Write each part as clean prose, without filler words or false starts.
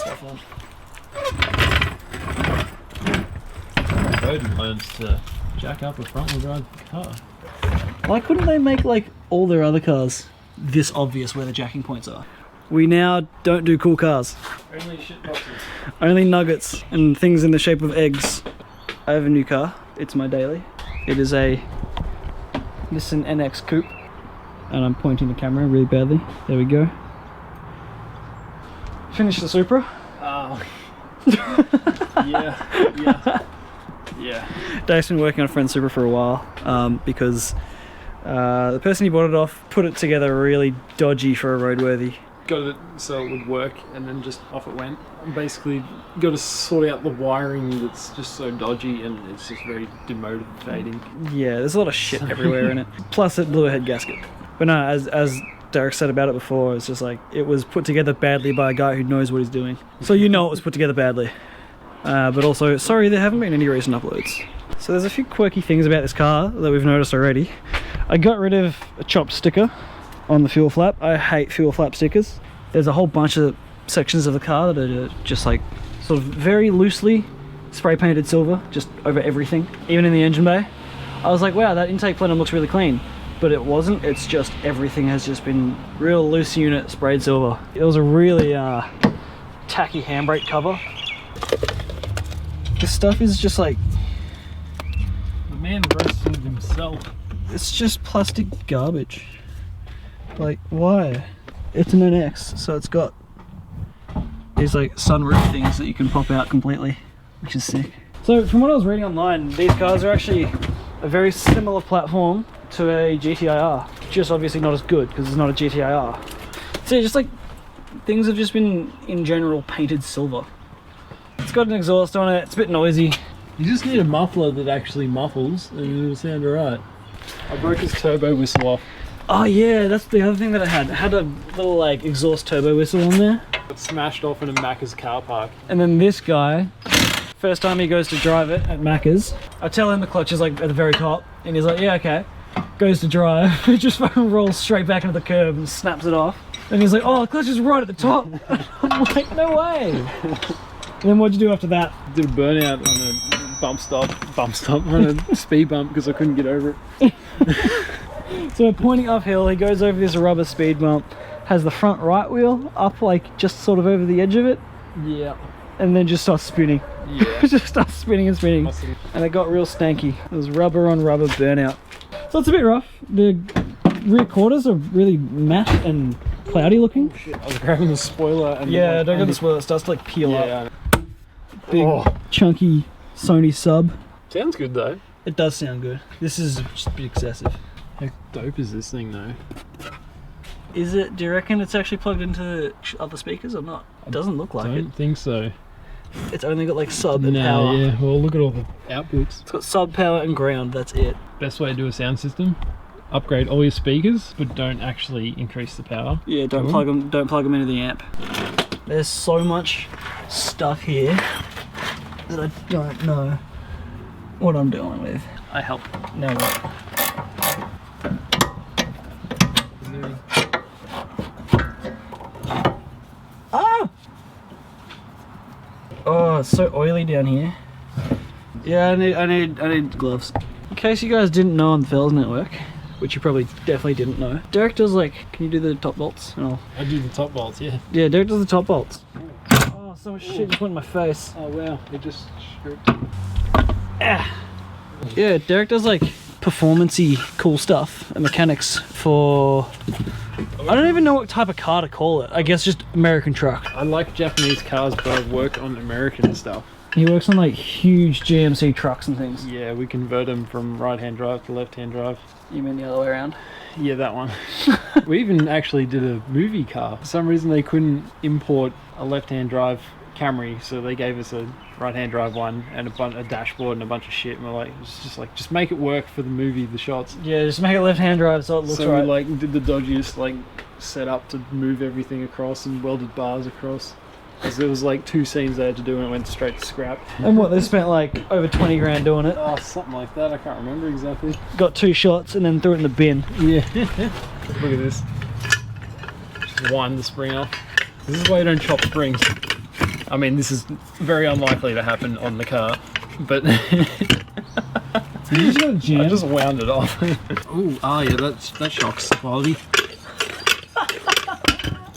stuff on. Bowden learns to jack up a front wheel drive car. Why couldn't they make like all their other cars this obvious where the jacking points are? We now don't do cool cars. Only shit boxes. Only nuggets and things in the shape of eggs. I have a new car. It's my daily. It is a Nissan NX Coupe. And I'm pointing the camera really badly. There we go. Finish the Supra. Oh. Yeah. Dave's been working on a friend's Supra for a while because the person he bought it off put it together really dodgy for a roadworthy. Got it so it would work, and then just off it went. Basically, got to sort out the wiring that's just so dodgy, and it's just very demotivating. Yeah, there's a lot of shit everywhere in it. Plus, it blew a head gasket. But no, as Derek said about it before, it's just like it was put together badly by a guy who knows what he's doing. So you know it was put together badly. But also, sorry, there haven't been any recent uploads. So there's a few quirky things about this car that we've noticed already. I got rid of a chopped sticker on the fuel flap. I hate fuel flap stickers. There's a whole bunch of sections of the car that are just like sort of very loosely spray painted silver just over everything, even in the engine bay. I was like, wow, that intake plenum looks really clean, but it wasn't. It's just everything has just been real loose unit sprayed silver. It was a really tacky handbrake cover. This stuff is just like, The man roasted himself. it's just plastic garbage. Like, why? It's an NX, so it's got these like sunroof things that you can pop out completely, which is sick. So from what I was reading online, these cars are actually a very similar platform to a GTIR, just obviously not as good because it's not a GTIR. So yeah, just like things have just been in general painted silver. It's got an exhaust on it, it's a bit noisy. You just need a muffler that actually muffles, and it'll sound alright. I broke his turbo whistle off. Oh yeah, that's the other thing that I had. I had a little like exhaust turbo whistle on there. It smashed off in a Macca's car park. And then this guy, first time he goes to drive it at Macca's, I tell him the clutch is like at the very top, and he's like, yeah, okay. Goes to drive, it just fucking rolls straight back into the curb and snaps it off. And he's like, oh, the clutch is right at the top. I'm like, no way. And then what'd you do after that? Did a burnout on a bump stop, on a speed bump because I couldn't get over it. So we're pointing uphill, he goes over this rubber speed bump, has the front right wheel up like just sort of over the edge of it, Yeah. and then just starts spinning. Yeah. Just starts spinning and spinning. Awesome. And it got real stanky. It was rubber on rubber burnout. So it's a bit rough. The rear quarters are really matte and cloudy looking. Shit, I was grabbing the spoiler and Yeah, don't go the spoiler, it starts to like peel up. Yeah. Big chunky Sony sub. Sounds good though. It does sound good. This is just a bit excessive. How dope is this thing though? Is it, do you reckon it's actually plugged into other speakers or not? It doesn't look like I don't think so. it. It's only got like sub and No, power. yeah. Well, look at all the outputs. It's got sub, power and ground, that's it. Best way to do a sound system: upgrade all your speakers, but don't actually increase the power. Yeah, don't plug them into the amp. There's so much stuff here that I don't know what I'm dealing with. I help. Now what? Ah! Oh, it's so oily down here. Yeah, I need gloves. In case you guys didn't know on the Fells Network, which you probably definitely didn't know, Derek does like, can you do the top bolts? And I do the top bolts, yeah. yeah, Derek does the top bolts. Oh, so much shit just went in my face. Oh wow, it just Ah. Yeah, Derek does like performance-y cool stuff and mechanics for, I don't even know what type of car to call it. I guess just American truck. I like Japanese cars, but I work on American stuff. He works on like huge GMC trucks and things. Yeah, we convert them from right-hand drive to left-hand drive. You mean the other way around? Yeah, that one. We even actually did a movie car. For some reason they couldn't import a left-hand drive Camry, so they gave us a right-hand drive one and a dashboard and a bunch of shit, and we're like, it's just like, just make it work for the movie, the shots. Yeah, just make it left-hand drive so it looks So right. we like did the dodgiest like setup to move everything across and welded bars across. Because there was like 2 scenes they had to do and it went straight to scrap. And what, they spent like over 20 grand doing it. Oh, something like that, I can't remember exactly. Got 2 shots and then threw it in the bin. Yeah. Look at this. Just wind the spring off. This is why you don't chop springs. I mean, this is very unlikely to happen on the car, but You just got a jam. I just wound it off. Oh, yeah, that shocks quality.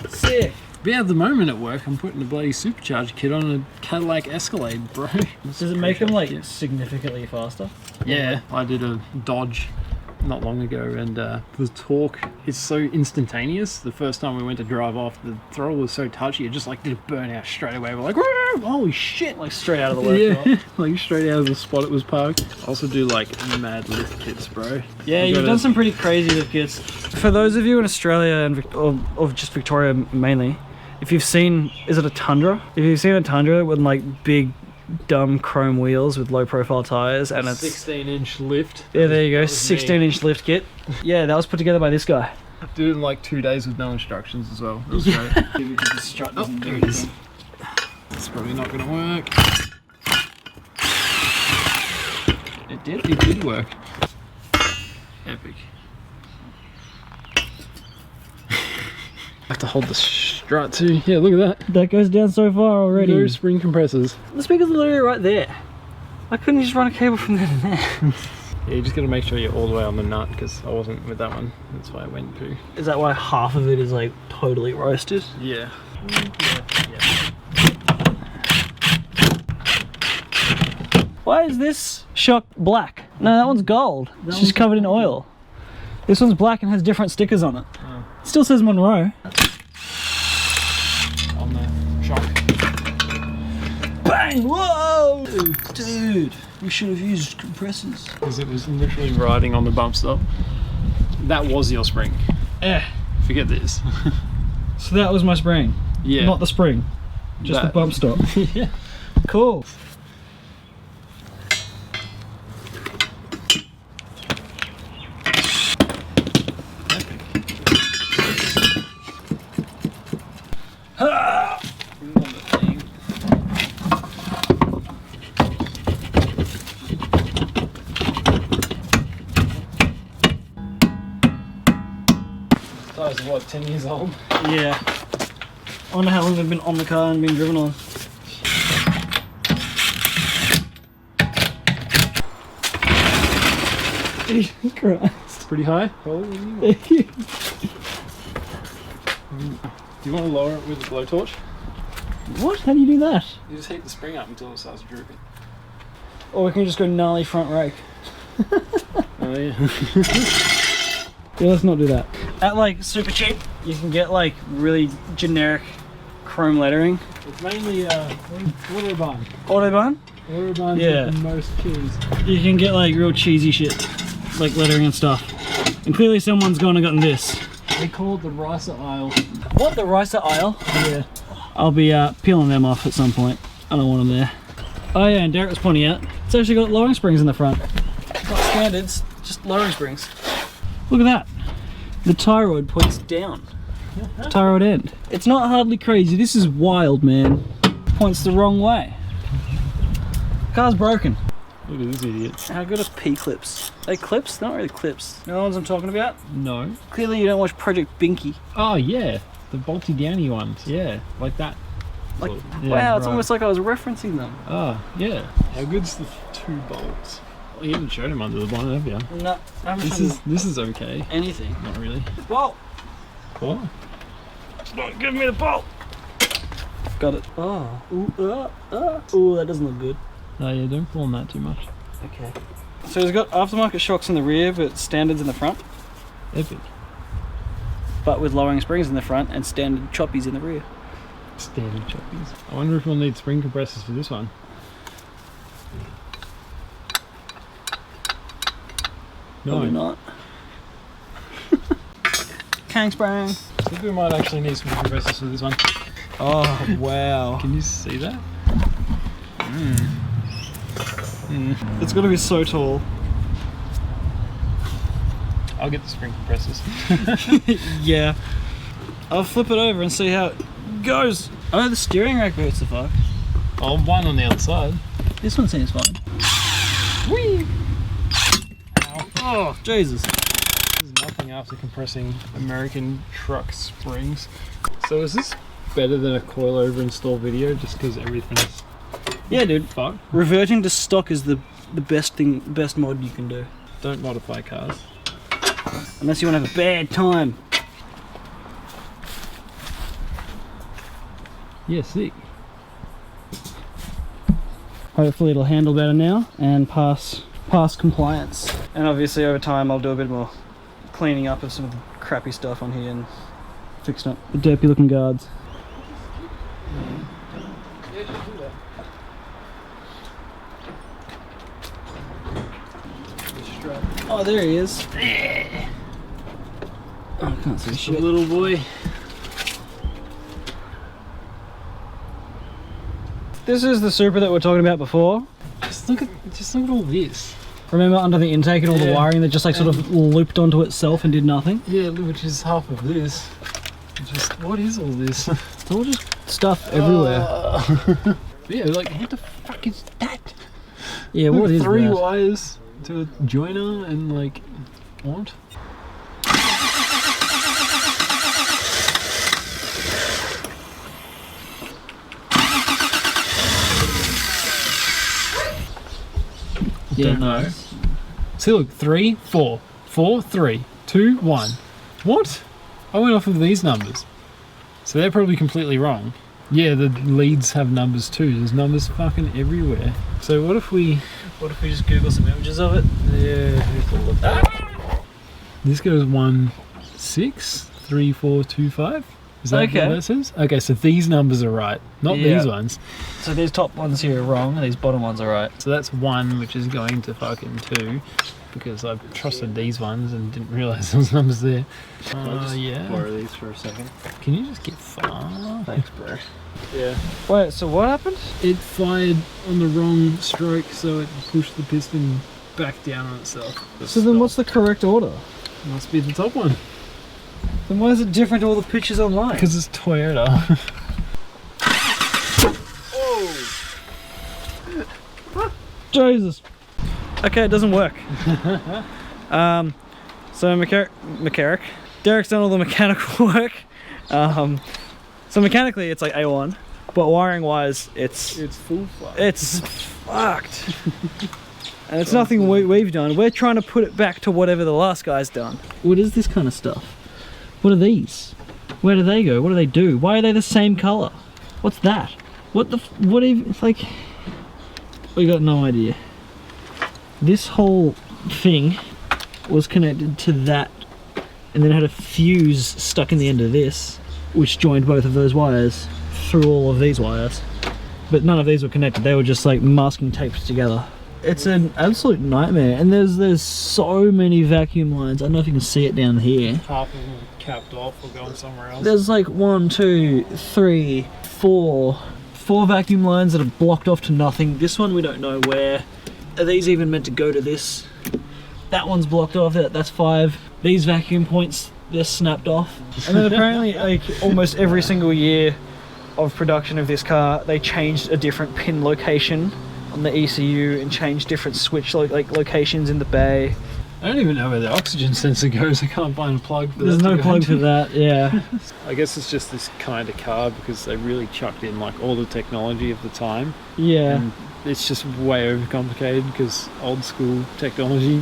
Sick. But yeah, at the moment at work, I'm putting a bloody supercharged kit on a Cadillac Escalade, bro. Does it make them like significantly faster? Yeah, I did a Dodge not long ago, and the torque is so instantaneous. The first time we went to drive off, the throttle was so touchy, it just like did a burnout straight away. We're like, holy shit! Like straight out of the workshop. Yeah, like straight out of the spot it was parked. I also do like mad lift kits, bro. Yeah, you've done some pretty crazy lift kits. For those of you in Australia and or just Victoria mainly, if you've seen, is it a Tundra? If you've seen a Tundra with like big dumb chrome wheels with low profile tires and it's 16-inch lift. Yeah, there you go, 16-inch lift kit. Yeah, that was put together by this guy. Did it in like 2 days with no instructions as well. That was great. The strut doesn't do there it is. It's probably not going to work. It did? It did work. Epic. I have to hold the strut too. Yeah, look at that. That goes down so far already. No spring compressors. The speaker's literally right there. Why couldn't you just run a cable from there to there? Yeah, you just got to make sure you're all the way on the nut, because I wasn't with that one. That's why I went poo. Is that why half of it is like totally roasted? Yeah. Why is this shock black? No, that one's gold. It's just covered in oil. This one's black and has different stickers on it. Oh. It still says Monroe. On the shock. Bang! Whoa! Dude, we should have used compressors. Because it was literally riding on the bump stop. That was your spring. Eh. Forget this. So that was my spring? Yeah. Not the spring, just the bump stop. Yeah. Cool. Tires are what, 10 years old? Yeah. I wonder how long they've been on the car and been driven on. Jesus Christ. Pretty high? Do you want to lower it with a blowtorch? What? How do you do that? You just heat the spring up until it starts drooping. Or we can just go gnarly front rake. Oh yeah. Yeah, let's not do that. At like super cheap, you can get like really generic chrome lettering. It's mainly Autobahn. Autobahn? Autobahn's Yeah. the most keys. You can get like real cheesy shit, like lettering and stuff. And clearly someone's gone and gotten this. They call it the ricer aisle. What, the ricer aisle? Yeah. I'll be peeling them off at some point. I don't want them there. Oh yeah, and Derek was pointing out, it's actually got lowering springs in the front. It's not standards, just lowering springs. Look at that. The tie rod points down. Tie rod end. It's not hardly crazy, this is wild, man. Points the wrong way. Car's broken. Look at this idiot. How good are P-clips? Are they clips? They're not really clips. You know the ones I'm talking about? No. Clearly you don't watch Project Binky. Oh yeah, the bolty downy ones. Yeah, like that. Like, Yeah, wow, it's right. almost like I was referencing them. Oh yeah. How good's the 2 bolts? Well, you haven't showed him under the bonnet, have you? No, I haven't This is okay. anything. Not really. Bolt! What? Don't give me the bolt! Got it. Oh. Ooh, ooh, that doesn't look good. Oh yeah, don't pull on that too much. Okay. So he's got aftermarket shocks in the rear, but standards in the front. Epic. But with lowering springs in the front and standard choppies in the rear. Standard choppies. I wonder if we'll need spring compressors for this one. Probably not. Kang sprang. I think we might actually need spring compressors for this one. Oh, wow. Can you see that? It's gonna be so tall. I'll get the spring compressors. Yeah. I'll flip it over and see how it goes. Oh, the steering rack hurts the fuck. Oh, one on the outside. This one seems fine. Whee! Oh, Jesus. This is nothing after compressing American truck springs. So is this better than a coilover install video just because everything's Yeah, dude. fucked. Reverting to stock is the best mod you can do. Don't modify cars. Unless you want to have a bad time. Yeah, sick. Hopefully it'll handle better now and pass compliance. And obviously over time I'll do a bit more cleaning up of some of the crappy stuff on here and fixing up the derpy looking guards. Oh, there he is. Oh, I can't see shit. Little boy. This is the Super that we are talking about before. Just look at all this. Remember under the intake and all the wiring that just like sort of looped onto itself and did nothing? Yeah, which is half of this. Just, what is all this? It's all just stuff everywhere. Yeah, like, how the fuck is that? Yeah, what is three that? wires to a joiner and like, what? Yeah, know. See, look, 3, 4, 4, 3, 2, 1. What? I went off of these numbers. So they're probably completely wrong. Yeah, the leads have numbers too. There's numbers fucking everywhere. So what if we just Google some images of it? yeah, here's the look. This goes 1, 6, 3, 4, 2, 5. Is that Okay. what that says? Okay, so these numbers are right, not Yeah. these ones. So these top ones here are wrong and these bottom ones are right. So that's 1, which is going to fucking 2, because I trusted these ones and didn't realise there was numbers there. Yeah. Borrow these for a second. Can you just get far? Thanks, bro. Yeah. Wait, so what happened? It fired on the wrong stroke, so it pushed the piston back down on itself. So then what's the correct order? Must be the top one. Then why is it different to all the pictures online? Because it's Toyota. Jesus. Okay, it doesn't work. So mechanic. Derek's done all the mechanical work. So mechanically it's like A1, but wiring wise it's full fuck. it's fucked. And it's nothing we've done. We're trying to put it back to whatever the last guy's done. What is this kind of stuff? What are these? Where do they go? What do they do? Why are they the same color? What's that? What even, it's like, we got no idea. This whole thing was connected to that and then had a fuse stuck in the end of this, which joined both of those wires through all of these wires. But none of these were connected, they were just like masking taped together. It's an absolute nightmare, and there's so many vacuum lines. I don't know if you can see it down here. Half of them capped off or going somewhere else. There's like 1, 2, 3, 4 vacuum lines that are blocked off to nothing. This one we don't know where. Are these even meant to go to this? That one's blocked off, that's 5. These vacuum points, they're snapped off. And then apparently like almost every single year of production of this car, they changed a different pin location on the ECU and changed different switch like locations in the bay. I don't even know where the oxygen sensor goes. I can't find a plug for There's that. no plug for that, yeah. I guess it's just this kind of car because they really chucked in like all the technology of the time. Yeah. And it's just way overcomplicated because old school technology.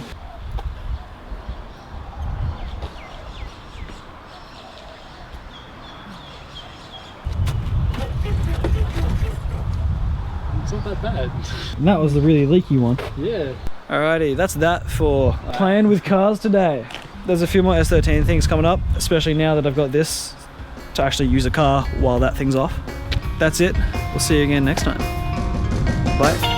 It's not that bad. And that was the really leaky one. Yeah. Alrighty, that's that for playing with cars today. There's a few more S13 things coming up, especially now that I've got this to actually use a car while that thing's off. That's it. We'll see you again next time. Bye.